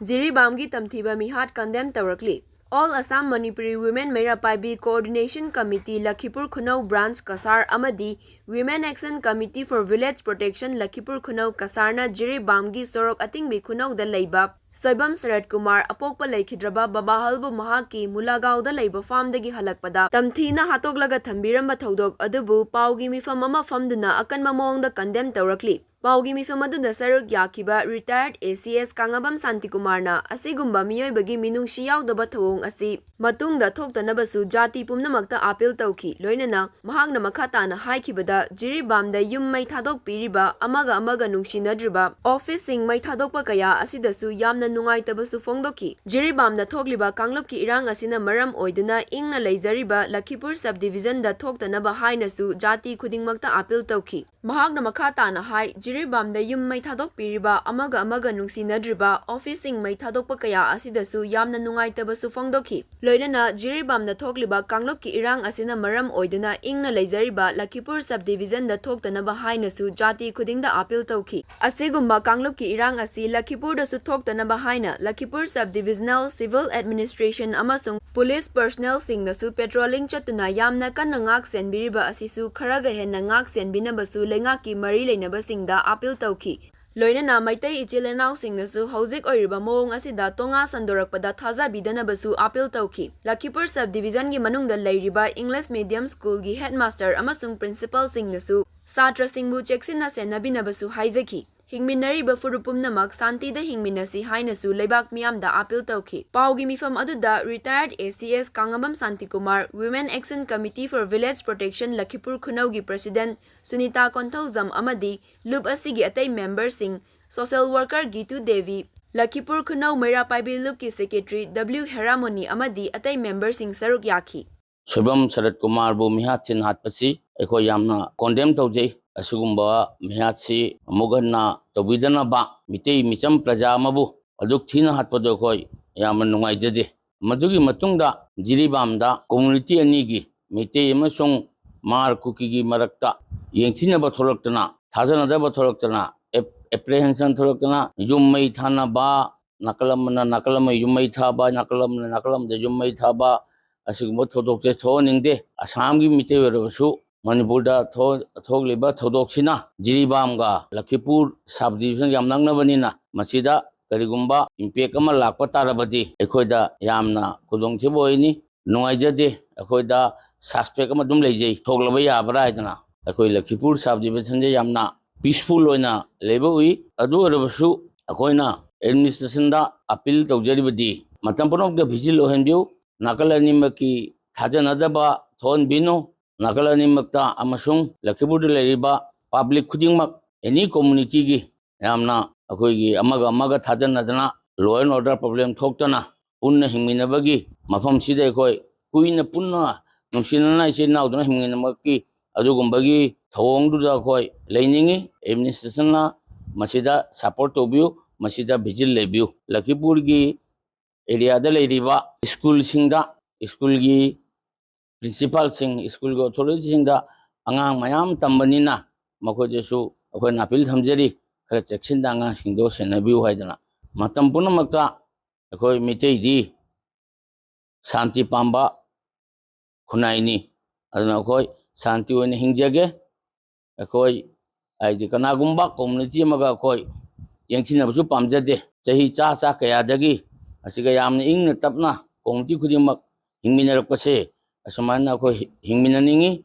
Jiribam gi Tamthiba Mihat Condemn Tourakli. All Assam Manipuri Women Meira Paibi Coordination Committee Lakhipur Khunou Branch Cachar amadi Women Action Committee for Village Protection Lakhipur Khunou Cacharna Jiribam gi Sorok Atingbi Khunou da leiba Soibam Sharat Kumar Apokpa Late Babahal mahaki Mulagao da leiba famdagi hallakpada tamthina hatoklaga thambiramba thoudok adubu paugi mifamna famduna akanba maongda Condemn Tourakli. Paugi mifamna Sorok Yakiba retired ACS Kangabam Santi Kumarna asigumba miyoibagi minungshi yaudaba thawong asi matungda thoktanabasu jati pumnamakta appeal toukhi loinana mahakna makhatana haikibada Jiribamda yum mai thadok piriba amaga nungsinadriba office sing mai thadokpa kaya asidasu yamna nungaitabasu fongdoki Jiribamda thokliba kanglupki irang asina maram oiduna ingna leizariba Lakhipur subdivision da thoktanaba hainasu jati khudingmakta appeal toukhi mahakna makhatana hai Jiribamda yum mai thadok piriba amaga nungsinadriba office sing mai thadokpa kaya asidasu yamna nungaitabasu fongdoki loinana Jiribamda thokliba kanglupki irang asina maram oiduna ingna leizariba Lakhipur subdivision da thoktanaba hainasu jati khudingda appeal toukhi asigumba kanglupki irang asi Lakhipur da su thoktanaba haina Lakhipur subdivisional civil administration amasung police personnel singnasu patrolling chatuna yamna kanna ngak senbiriba asisu kharaga henna ngak senbinabasu lengaki mari leinabasingda appeal toukhi loinana maitai ichilenau singnasu hojik oiriba moong asida tonga sandorakpada thaza bidanabasu appeal toukhi Lakhipur subdivision gi manungda leiriba English medium school gi headmaster amasung principal singnasu satra singbu cheksina senabinabasu haizaki hingminariba furupumnamak santida hingminasi hainasu leibak miyamda appeal toukhi paugi mifam aduda retired ACS Kangabam Santi Kumar Women Action Committee for Village Protection Lakhipur Khunou gi president Sunita Konthauzam amadi loop asigi atai member sing social worker Gitu Devi Lakhipur Khunou Meira Paibi loop ki secretary W Heramoni amadi atai member sing saruk yaki Soibam Sharat Kumar bu Mihat sin hatpasi eko yamna condemn tawjai asugumba Mihat si amugana tawidana ba mitei micham praja mabu aduk thina hatpado khoi yamna nungaijade madugi matungda Jiribamda community anigi mitei amasung mar kukigi marakta yengsinaba tholaktana thajanadaba tholaktana apprehension tholaktana yummai thana ba nakalamna yummai thaba nakalamda yummai thaba asigumba thoudok je thoningde Assam gi mitei werasu Manipur da thogliba thoudok sina Jiribam ga Lakhipur subdivision yam nangnabani masida karigumba impact ama lakpa tarabadi ekhoida yamna khudong thiboini nungaijade ekhoida suspect ama dum leijei thoglaba yabra haidana ekhoi Lakhipur subdivision je yamna peaceful oina leba ui adu rabasu ekhoina administration da appeal tawjaribadi matam ponok da vigil ohenbiu nakalanimaki thajanadaba thon binu nakalanimakta amasung Lakhipur leriba public khudingmak any community gi yamna akoigi amaga thajanadana law and order problem thoktana punna hingminabagi mafam sida ekoi kuina punna nungsinana ise nauduna hingminamaki adugumbagi thawongduda khoi leiningi administration na masida support tobiu masida vigil lebiu Lakhipur gi area da leriba school singda school gi principal sing school go authority singda angang mayam tambanina makojesu akoi napil thamjari khara cheksinda angang singdo senabiu haidana matam punamakta akoi mitei di santi pamba khunaini aduna akoi santi oina hingjage akoi aidi kanagumba community maga akoi yengchinabasu pamjade chahi cha kaya dagi asiga yamna ingna tapna community khudingmak hingminarakpase asumana akoi hingminaningi